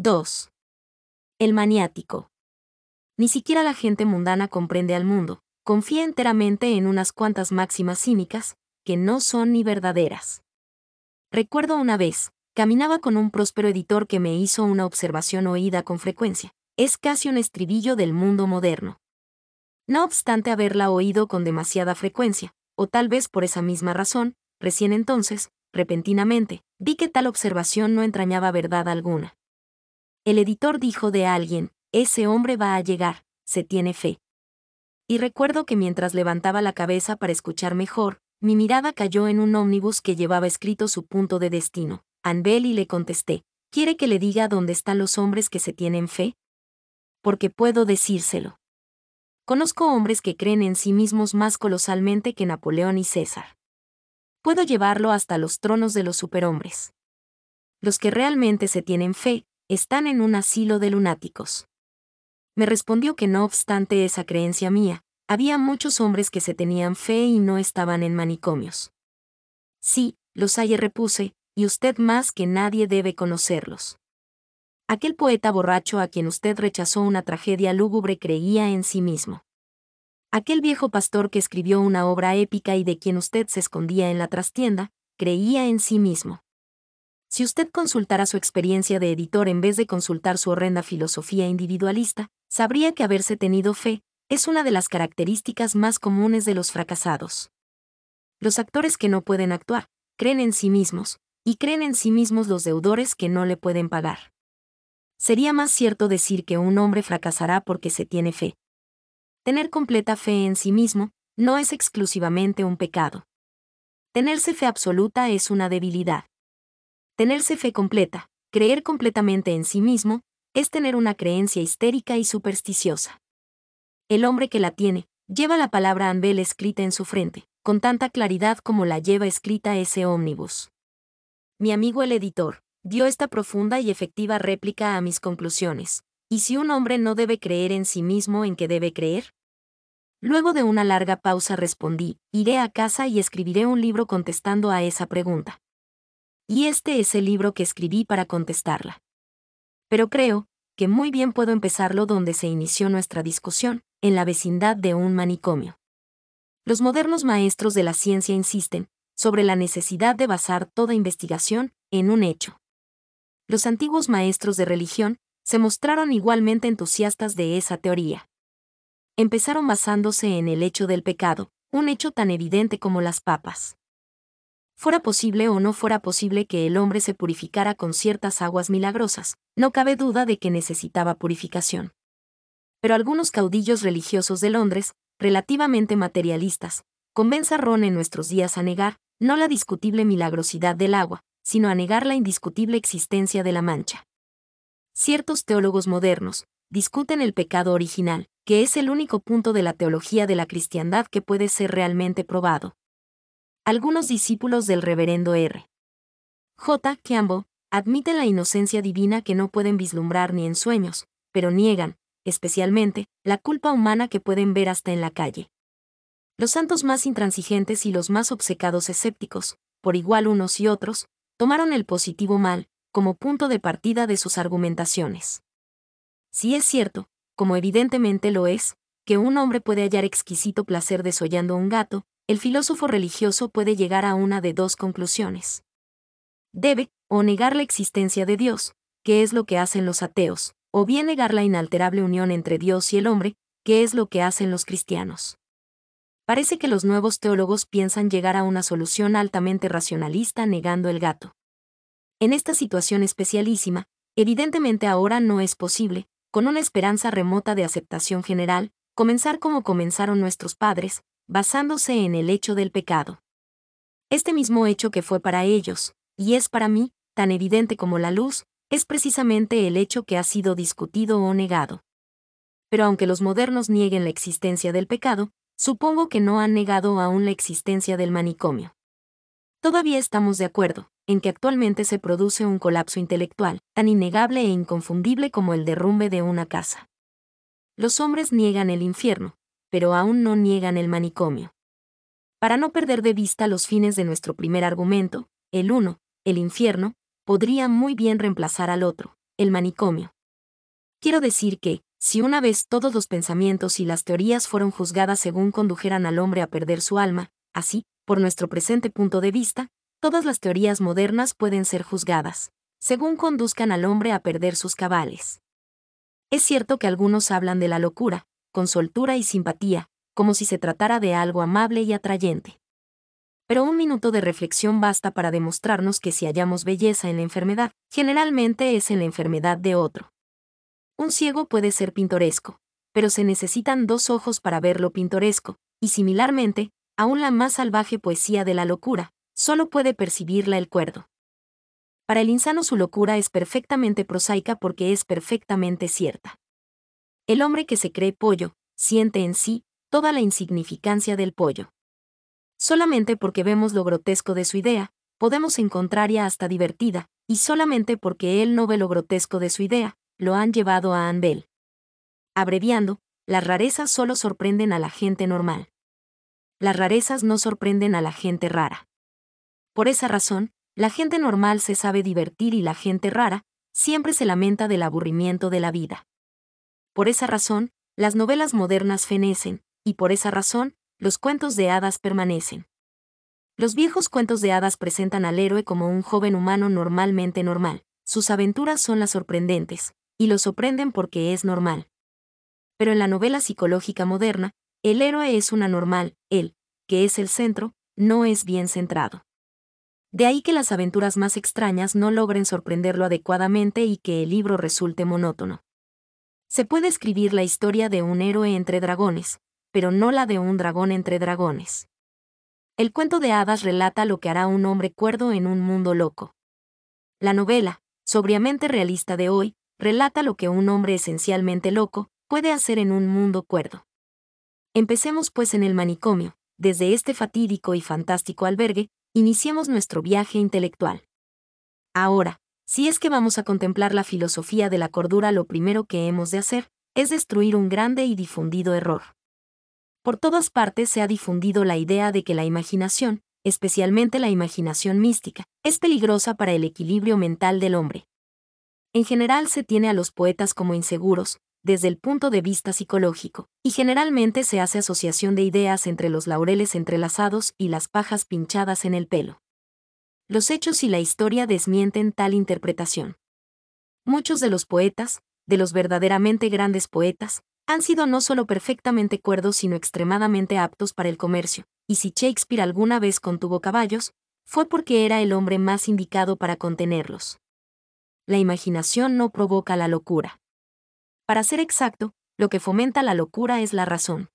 2. El maniático. Ni siquiera la gente mundana comprende al mundo, confía enteramente en unas cuantas máximas cínicas, que no son ni verdaderas. Recuerdo una vez, caminaba con un próspero editor que me hizo una observación oída con frecuencia. Es casi un estribillo del mundo moderno. No obstante haberla oído con demasiada frecuencia, o tal vez por esa misma razón, recién entonces, repentinamente, vi que tal observación no entrañaba verdad alguna. El editor dijo de alguien, ese hombre va a llegar, se tiene fe. Y recuerdo que mientras levantaba la cabeza para escuchar mejor, mi mirada cayó en un ómnibus que llevaba escrito su punto de destino, Anvil, y le contesté, ¿quiere que le diga dónde están los hombres que se tienen fe? Porque puedo decírselo. Conozco hombres que creen en sí mismos más colosalmente que Napoleón y César. Puedo llevarlo hasta los tronos de los superhombres. Los que realmente se tienen fe, están en un asilo de lunáticos. Me respondió que no obstante esa creencia mía, había muchos hombres que se tenían fe y no estaban en manicomios. Sí, los hay, repuse, y usted más que nadie debe conocerlos. Aquel poeta borracho a quien usted rechazó una tragedia lúgubre creía en sí mismo. Aquel viejo pastor que escribió una obra épica y de quien usted se escondía en la trastienda, creía en sí mismo. Si usted consultara su experiencia de editor en vez de consultar su horrenda filosofía individualista, sabría que haberse tenido fe es una de las características más comunes de los fracasados. Los actores que no pueden actuar, creen en sí mismos, y creen en sí mismos los deudores que no le pueden pagar. Sería más cierto decir que un hombre fracasará porque se tiene fe. Tener completa fe en sí mismo no es exclusivamente un pecado. Tenerse fe absoluta es una debilidad. Tenerse fe completa, creer completamente en sí mismo, es tener una creencia histérica y supersticiosa. El hombre que la tiene, lleva la palabra Anvil escrita en su frente, con tanta claridad como la lleva escrita ese ómnibus. Mi amigo el editor, dio esta profunda y efectiva réplica a mis conclusiones. ¿Y si un hombre no debe creer en sí mismo, en qué debe creer? Luego de una larga pausa respondí, iré a casa y escribiré un libro contestando a esa pregunta. Y este es el libro que escribí para contestarla. Pero creo que muy bien puedo empezarlo donde se inició nuestra discusión, en la vecindad de un manicomio. Los modernos maestros de la ciencia insisten sobre la necesidad de basar toda investigación en un hecho. Los antiguos maestros de religión se mostraron igualmente entusiastas de esa teoría. Empezaron basándose en el hecho del pecado, un hecho tan evidente como las papas. Fuera posible o no fuera posible que el hombre se purificara con ciertas aguas milagrosas, no cabe duda de que necesitaba purificación. Pero algunos caudillos religiosos de Londres, relativamente materialistas, comenzaron en nuestros días a negar, no la discutible milagrosidad del agua, sino a negar la indiscutible existencia de la mancha. Ciertos teólogos modernos discuten el pecado original, que es el único punto de la teología de la cristiandad que puede ser realmente probado. Algunos discípulos del reverendo R. J. Campbell admiten la inocencia divina que no pueden vislumbrar ni en sueños, pero niegan, especialmente, la culpa humana que pueden ver hasta en la calle. Los santos más intransigentes y los más obcecados escépticos, por igual unos y otros, tomaron el positivo mal como punto de partida de sus argumentaciones. Si es cierto, como evidentemente lo es, que un hombre puede hallar exquisito placer desollando un gato, el filósofo religioso puede llegar a una de dos conclusiones. Debe, o negar la existencia de Dios, que es lo que hacen los ateos, o bien negar la inalterable unión entre Dios y el hombre, que es lo que hacen los cristianos. Parece que los nuevos teólogos piensan llegar a una solución altamente racionalista negando el gato. En esta situación especialísima, evidentemente ahora no es posible, con una esperanza remota de aceptación general, comenzar como comenzaron nuestros padres, basándose en el hecho del pecado. Este mismo hecho que fue para ellos, y es para mí, tan evidente como la luz, es precisamente el hecho que ha sido discutido o negado. Pero aunque los modernos nieguen la existencia del pecado, supongo que no han negado aún la existencia del manicomio. Todavía estamos de acuerdo en que actualmente se produce un colapso intelectual, tan innegable e inconfundible como el derrumbe de una casa. Los hombres niegan el infierno, pero aún no niegan el manicomio. Para no perder de vista los fines de nuestro primer argumento, el uno, el infierno, podría muy bien reemplazar al otro, el manicomio. Quiero decir que, si una vez todos los pensamientos y las teorías fueron juzgadas según condujeran al hombre a perder su alma, así, por nuestro presente punto de vista, todas las teorías modernas pueden ser juzgadas, según conduzcan al hombre a perder sus cabales. Es cierto que algunos hablan de la locura, con soltura y simpatía, como si se tratara de algo amable y atrayente. Pero un minuto de reflexión basta para demostrarnos que si hallamos belleza en la enfermedad, generalmente es en la enfermedad de otro. Un ciego puede ser pintoresco, pero se necesitan dos ojos para ver lo pintoresco, y similarmente, aún la más salvaje poesía de la locura, solo puede percibirla el cuerdo. Para el insano su locura es perfectamente prosaica porque es perfectamente cierta. El hombre que se cree pollo, siente en sí toda la insignificancia del pollo. Solamente porque vemos lo grotesco de su idea, podemos encontrarla hasta divertida, y solamente porque él no ve lo grotesco de su idea, lo han llevado a andel. Abreviando, las rarezas solo sorprenden a la gente normal. Las rarezas no sorprenden a la gente rara. Por esa razón, la gente normal se sabe divertir y la gente rara siempre se lamenta del aburrimiento de la vida. Por esa razón, las novelas modernas fenecen, y por esa razón, los cuentos de hadas permanecen. Los viejos cuentos de hadas presentan al héroe como un joven humano normalmente normal. Sus aventuras son las sorprendentes, y lo sorprenden porque es normal. Pero en la novela psicológica moderna, el héroe es un anormal, él, que es el centro, no es bien centrado. De ahí que las aventuras más extrañas no logren sorprenderlo adecuadamente y que el libro resulte monótono. Se puede escribir la historia de un héroe entre dragones, pero no la de un dragón entre dragones. El cuento de hadas relata lo que hará un hombre cuerdo en un mundo loco. La novela, sobriamente realista de hoy, relata lo que un hombre esencialmente loco puede hacer en un mundo cuerdo. Empecemos pues en el manicomio, desde este fatídico y fantástico albergue, iniciemos nuestro viaje intelectual. Ahora, si es que vamos a contemplar la filosofía de la cordura, lo primero que hemos de hacer es destruir un grande y difundido error. Por todas partes se ha difundido la idea de que la imaginación, especialmente la imaginación mística, es peligrosa para el equilibrio mental del hombre. En general se tiene a los poetas como inseguros, desde el punto de vista psicológico, y generalmente se hace asociación de ideas entre los laureles entrelazados y las pajas pinchadas en el pelo. Los hechos y la historia desmienten tal interpretación. Muchos de los poetas, de los verdaderamente grandes poetas, han sido no solo perfectamente cuerdos sino extremadamente aptos para el comercio, y si Shakespeare alguna vez contuvo caballos, fue porque era el hombre más indicado para contenerlos. La imaginación no provoca la locura. Para ser exacto, lo que fomenta la locura es la razón.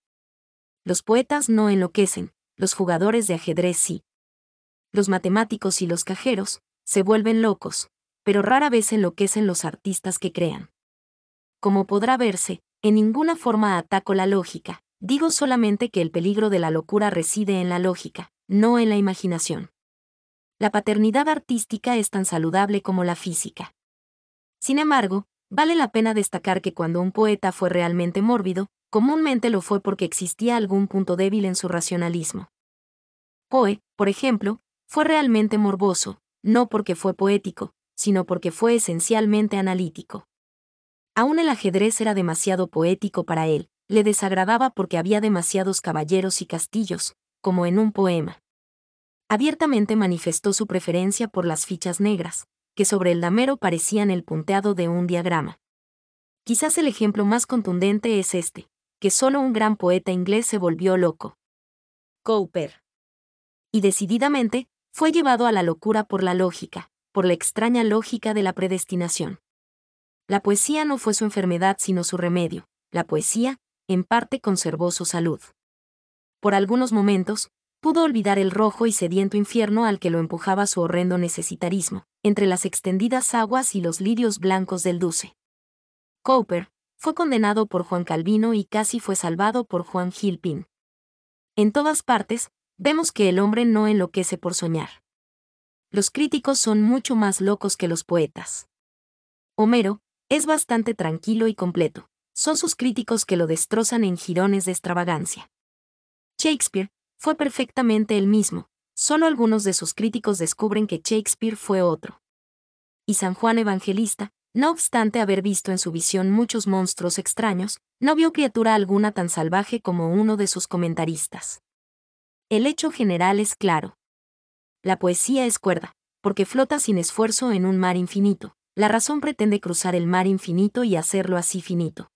Los poetas no enloquecen, los jugadores de ajedrez sí. Los matemáticos y los cajeros se vuelven locos, pero rara vez enloquecen los artistas que crean. Como podrá verse, en ninguna forma ataco la lógica, digo solamente que el peligro de la locura reside en la lógica, no en la imaginación. La paternidad artística es tan saludable como la física. Sin embargo, vale la pena destacar que cuando un poeta fue realmente mórbido, comúnmente lo fue porque existía algún punto débil en su racionalismo. Poe, por ejemplo, fue realmente morboso, no porque fue poético, sino porque fue esencialmente analítico. Aún el ajedrez era demasiado poético para él, le desagradaba porque había demasiados caballeros y castillos, como en un poema. Abiertamente manifestó su preferencia por las fichas negras, que sobre el damero parecían el punteado de un diagrama. Quizás el ejemplo más contundente es este, que solo un gran poeta inglés se volvió loco. Cowper. Y decididamente, fue llevado a la locura por la lógica, por la extraña lógica de la predestinación. La poesía no fue su enfermedad sino su remedio, la poesía, en parte conservó su salud. Por algunos momentos, pudo olvidar el rojo y sediento infierno al que lo empujaba su horrendo necesitarismo, entre las extendidas aguas y los lirios blancos del Duce. Cowper fue condenado por Juan Calvino y casi fue salvado por Juan Gilpin. En todas partes, vemos que el hombre no enloquece por soñar. Los críticos son mucho más locos que los poetas. Homero es bastante tranquilo y completo, son sus críticos que lo destrozan en jirones de extravagancia. Shakespeare fue perfectamente el mismo, solo algunos de sus críticos descubren que Shakespeare fue otro. Y San Juan Evangelista No obstante haber visto en su visión muchos monstruos extraños, no vio criatura alguna tan salvaje como uno de sus comentaristas. El hecho general es claro. La poesía es cuerda, porque flota sin esfuerzo en un mar infinito. La razón pretende cruzar el mar infinito y hacerlo así finito.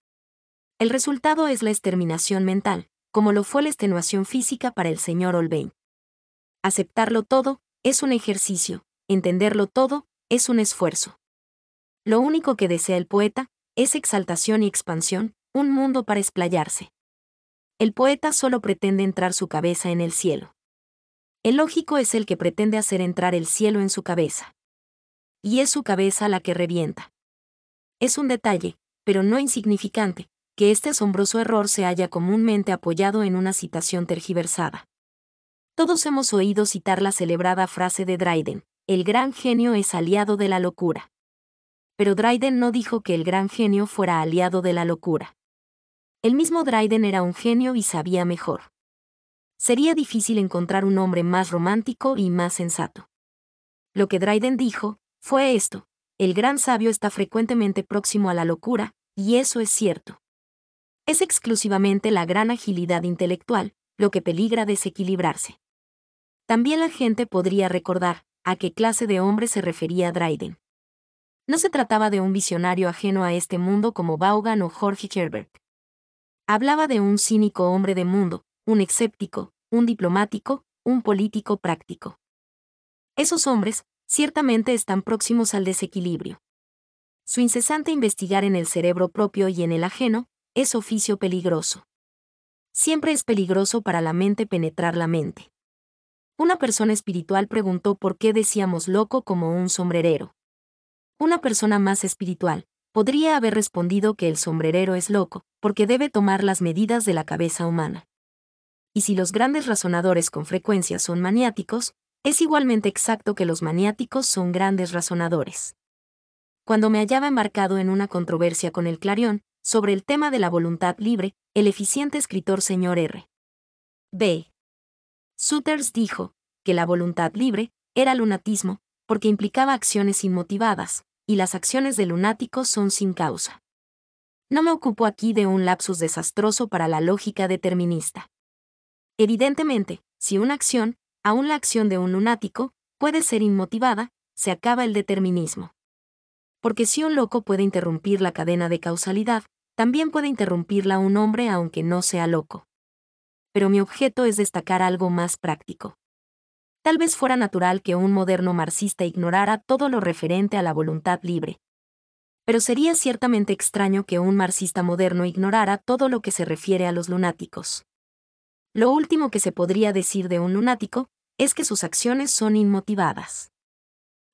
El resultado es la exterminación mental, como lo fue la extenuación física para el señor Holbein. Aceptarlo todo es un ejercicio, entenderlo todo es un esfuerzo. Lo único que desea el poeta es exaltación y expansión, un mundo para explayarse. El poeta solo pretende entrar su cabeza en el cielo. El lógico es el que pretende hacer entrar el cielo en su cabeza. Y es su cabeza la que revienta. Es un detalle, pero no insignificante, que este asombroso error se haya comúnmente apoyado en una citación tergiversada. Todos hemos oído citar la celebrada frase de Dryden: el gran genio es aliado de la locura. Pero Dryden no dijo que el gran genio fuera aliado de la locura. El mismo Dryden era un genio y sabía mejor. Sería difícil encontrar un hombre más romántico y más sensato. Lo que Dryden dijo fue esto: el gran sabio está frecuentemente próximo a la locura, y eso es cierto. Es exclusivamente la gran agilidad intelectual lo que peligra desequilibrarse. También la gente podría recordar a qué clase de hombre se refería Dryden. No se trataba de un visionario ajeno a este mundo como Vaughan o Jorge Herbert. Hablaba de un cínico hombre de mundo, un escéptico, un diplomático, un político práctico. Esos hombres, ciertamente están próximos al desequilibrio. Su incesante investigar en el cerebro propio y en el ajeno, es oficio peligroso. Siempre es peligroso para la mente penetrar la mente. Una persona espiritual preguntó por qué decíamos loco como un sombrerero. Una persona más espiritual podría haber respondido que el sombrerero es loco, porque debe tomar las medidas de la cabeza humana. Y si los grandes razonadores con frecuencia son maniáticos, es igualmente exacto que los maniáticos son grandes razonadores. Cuando me hallaba embarcado en una controversia con el Clarion, sobre el tema de la voluntad libre, el eficiente escritor señor R. B. Suthers dijo que la voluntad libre era lunatismo, porque implicaba acciones inmotivadas, y las acciones de lunáticos son sin causa. No me ocupo aquí de un lapsus desastroso para la lógica determinista. Evidentemente, si una acción, aun la acción de un lunático, puede ser inmotivada, se acaba el determinismo. Porque si un loco puede interrumpir la cadena de causalidad, también puede interrumpirla un hombre aunque no sea loco. Pero mi objeto es destacar algo más práctico. Tal vez fuera natural que un moderno marxista ignorara todo lo referente a la voluntad libre. Pero sería ciertamente extraño que un marxista moderno ignorara todo lo que se refiere a los lunáticos. Lo último que se podría decir de un lunático es que sus acciones son inmotivadas.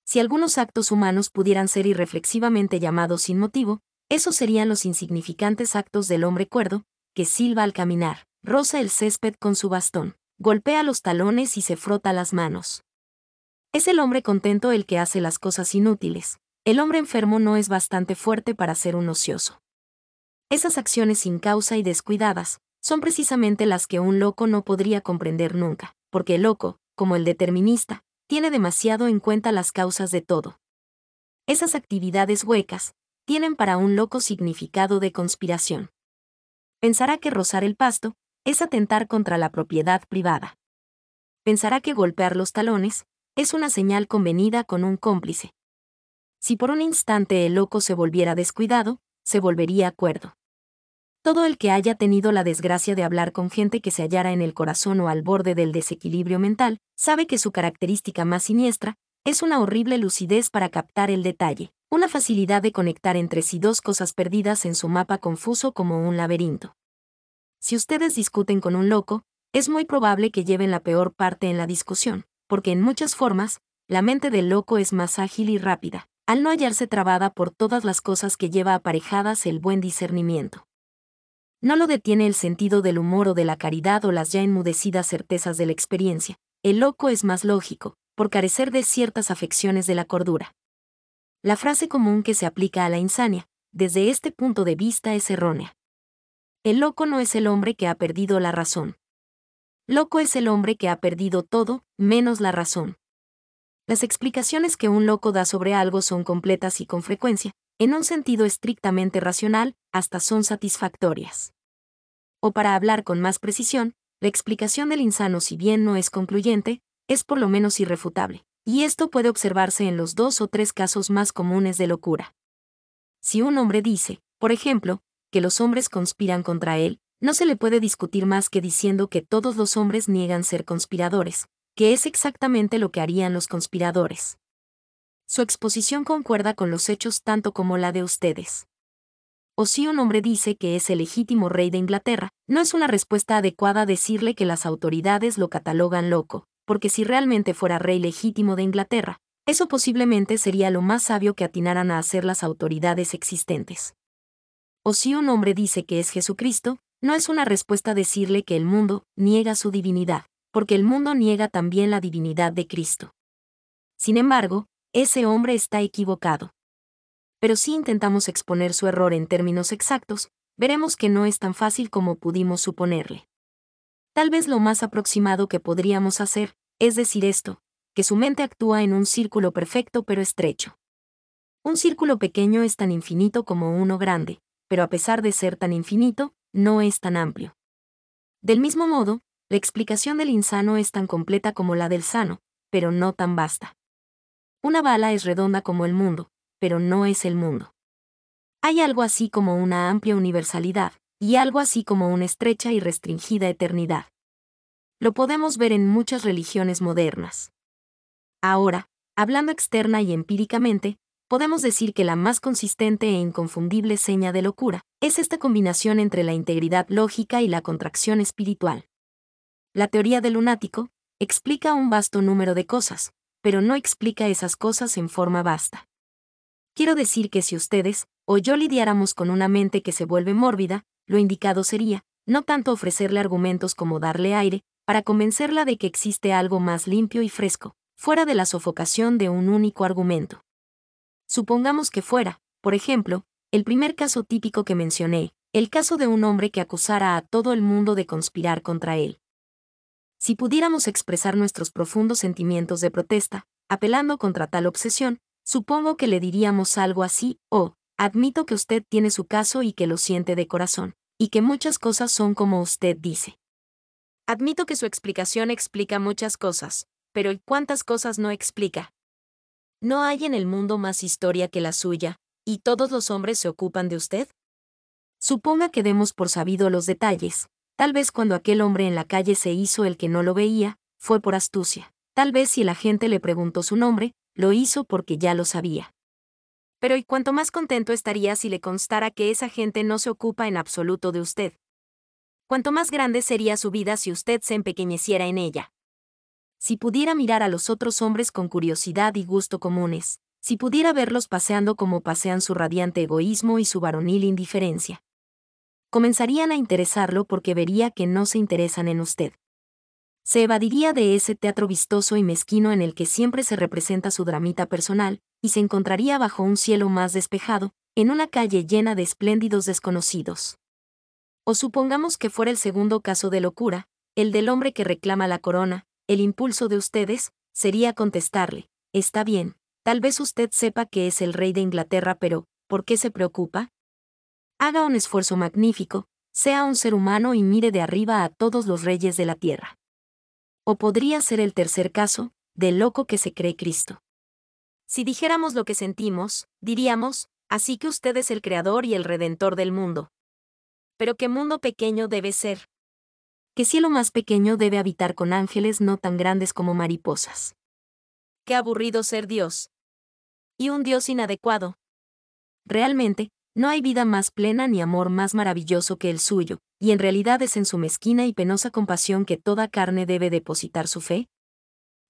Si algunos actos humanos pudieran ser irreflexivamente llamados sin motivo, esos serían los insignificantes actos del hombre cuerdo, que silba al caminar, roza el césped con su bastón, golpea los talones y se frota las manos. Es el hombre contento el que hace las cosas inútiles. El hombre enfermo no es bastante fuerte para ser un ocioso. Esas acciones sin causa y descuidadas son precisamente las que un loco no podría comprender nunca, porque el loco, como el determinista, tiene demasiado en cuenta las causas de todo. Esas actividades huecas tienen para un loco significado de conspiración. Pensará que rozar el pasto es atentar contra la propiedad privada. Pensará que golpear los talones es una señal convenida con un cómplice. Si por un instante el loco se volviera descuidado, se volvería cuerdo. Todo el que haya tenido la desgracia de hablar con gente que se hallara en el corazón o al borde del desequilibrio mental, sabe que su característica más siniestra es una horrible lucidez para captar el detalle, una facilidad de conectar entre sí dos cosas perdidas en su mapa confuso como un laberinto. Si ustedes discuten con un loco, es muy probable que lleven la peor parte en la discusión, porque en muchas formas, la mente del loco es más ágil y rápida, al no hallarse trabada por todas las cosas que lleva aparejadas el buen discernimiento. No lo detiene el sentido del humor o de la caridad o las ya enmudecidas certezas de la experiencia. El loco es más lógico, por carecer de ciertas afecciones de la cordura. La frase común que se aplica a la insania, desde este punto de vista, es errónea. El loco no es el hombre que ha perdido la razón. Loco es el hombre que ha perdido todo, menos la razón. Las explicaciones que un loco da sobre algo son completas y con frecuencia en un sentido estrictamente racional, hasta son satisfactorias. O para hablar con más precisión, la explicación del insano, si bien no es concluyente, es por lo menos irrefutable, y esto puede observarse en los 2 o 3 casos más comunes de locura. Si un hombre dice, por ejemplo, que los hombres conspiran contra él, no se le puede discutir más que diciendo que todos los hombres niegan ser conspiradores, que es exactamente lo que harían los conspiradores. Su exposición concuerda con los hechos tanto como la de ustedes. O si un hombre dice que es el legítimo rey de Inglaterra, no es una respuesta adecuada decirle que las autoridades lo catalogan loco, porque si realmente fuera rey legítimo de Inglaterra, eso posiblemente sería lo más sabio que atinaran a hacer las autoridades existentes. O si un hombre dice que es Jesucristo, no es una respuesta decirle que el mundo niega su divinidad, porque el mundo niega también la divinidad de Cristo. Sin embargo, ese hombre está equivocado. Pero si intentamos exponer su error en términos exactos, veremos que no es tan fácil como pudimos suponerle. Tal vez lo más aproximado que podríamos hacer es decir esto, que su mente actúa en un círculo perfecto pero estrecho. Un círculo pequeño es tan infinito como uno grande, pero a pesar de ser tan infinito, no es tan amplio. Del mismo modo, la explicación del insano es tan completa como la del sano, pero no tan vasta. Una bala es redonda como el mundo, pero no es el mundo. Hay algo así como una amplia universalidad, y algo así como una estrecha y restringida eternidad. Lo podemos ver en muchas religiones modernas. Ahora, hablando externa y empíricamente, podemos decir que la más consistente e inconfundible seña de locura es esta combinación entre la integridad lógica y la contracción espiritual. La teoría del lunático explica un vasto número de cosas, pero no explica esas cosas en forma vasta. Quiero decir que si ustedes o yo lidiáramos con una mente que se vuelve mórbida, lo indicado sería, no tanto ofrecerle argumentos como darle aire, para convencerla de que existe algo más limpio y fresco, fuera de la sofocación de un único argumento. Supongamos que fuera, por ejemplo, el primer caso típico que mencioné, el caso de un hombre que acusara a todo el mundo de conspirar contra él. Si pudiéramos expresar nuestros profundos sentimientos de protesta, apelando contra tal obsesión, supongo que le diríamos algo así, admito que usted tiene su caso y que lo siente de corazón, y que muchas cosas son como usted dice. Admito que su explicación explica muchas cosas, pero ¿y cuántas cosas no explica? ¿No hay en el mundo más historia que la suya, y todos los hombres se ocupan de usted? Suponga que demos por sabido los detalles. Tal vez cuando aquel hombre en la calle se hizo el que no lo veía, fue por astucia. Tal vez si la gente le preguntó su nombre, lo hizo porque ya lo sabía. Pero ¿y cuánto más contento estaría si le constara que esa gente no se ocupa en absoluto de usted? Cuánto más grande sería su vida si usted se empequeñeciera en ella. Si pudiera mirar a los otros hombres con curiosidad y gusto comunes, si pudiera verlos paseando como pasean su radiante egoísmo y su varonil indiferencia. Comenzarían a interesarlo porque vería que no se interesan en usted. Se evadiría de ese teatro vistoso y mezquino en el que siempre se representa su dramita personal, y se encontraría bajo un cielo más despejado, en una calle llena de espléndidos desconocidos. O supongamos que fuera el segundo caso de locura, el del hombre que reclama la corona, el impulso de ustedes sería contestarle, está bien, tal vez usted sepa que es el rey de Inglaterra, pero, ¿por qué se preocupa? Haga un esfuerzo magnífico, sea un ser humano y mire de arriba a todos los reyes de la tierra. O podría ser el tercer caso, del loco que se cree Cristo. Si dijéramos lo que sentimos, diríamos, así que usted es el creador y el redentor del mundo. Pero ¿qué mundo pequeño debe ser? ¿Qué cielo más pequeño debe habitar con ángeles no tan grandes como mariposas? Qué aburrido ser Dios. Y un Dios inadecuado. Realmente, no hay vida más plena ni amor más maravilloso que el suyo, y en realidad es en su mezquina y penosa compasión que toda carne debe depositar su fe.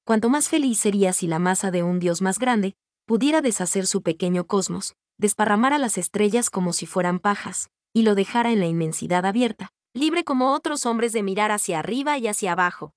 Cuanto más feliz sería si la masa de un Dios más grande pudiera deshacer su pequeño cosmos, desparramara las estrellas como si fueran pajas, y lo dejara en la inmensidad abierta, libre como otros hombres de mirar hacia arriba y hacia abajo,